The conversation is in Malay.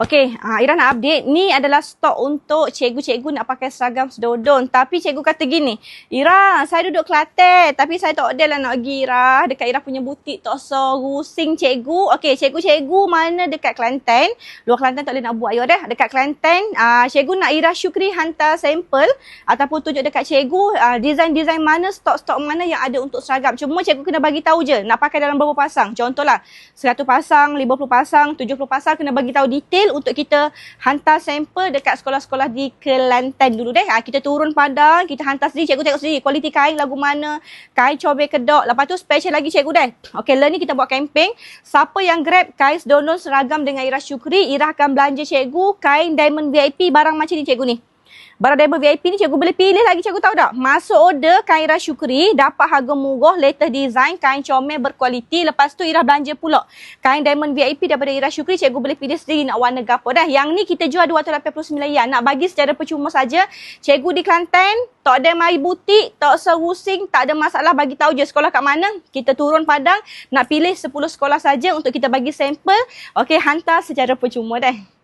Okey, Ira nak update. Ni adalah stok untuk cikgu-cikgu nak pakai seragam sedodon. Tapi cikgu kata gini, Ira, saya duduk Kelantan tapi saya tak ada lah nak pergi Ira. Dekat Ira punya butik tak rusing cikgu. Okey, cikgu-cikgu mana dekat Kelantan? Luar Kelantan tak boleh nak buat, dah. Dekat Kelantan, cikgu nak Ira Syukri hantar sampel ataupun tunjuk dekat cikgu design-design mana, stok-stok mana yang ada untuk seragam. Cuma cikgu kena bagi tahu je nak pakai dalam berapa pasang. Contohlah, 100 pasang, 50 pasang, 70 pasang, kena bagi tahu detail untuk kita hantar sampel dekat sekolah-sekolah di Kelantan dulu deh. Kita turun Padang, kita hantar sendiri, cikgu tengok sendiri kualiti kain lagu mana, kain cobek kedok. Lepas tu special lagi cikgu deh. Okey, learn ni kita buat campaign. Siapa yang grab kain sedondon seragam dengan Ira Syukri, Ira akan belanja cikgu kain diamond VIP barang macam ni cikgu ni. Barang diamond VIP ni cikgu boleh pilih lagi, cikgu tahu tak? Masuk order kain Ira Syukri, dapat harga murah, latest design, kain comel berkualiti. Lepas tu Ira belanja pula kain diamond VIP daripada Ira Syukri, cikgu boleh pilih sendiri nak warna gapo dah. Yang ni kita jual RM289. Nak bagi secara percuma saja. Cikgu di Kelantan, tak ada mari butik, tak serusing, tak ada masalah, bagi tahu je sekolah kat mana. Kita turun Padang, nak pilih 10 sekolah saja untuk kita bagi sampel. Okey, hantar secara percuma dah.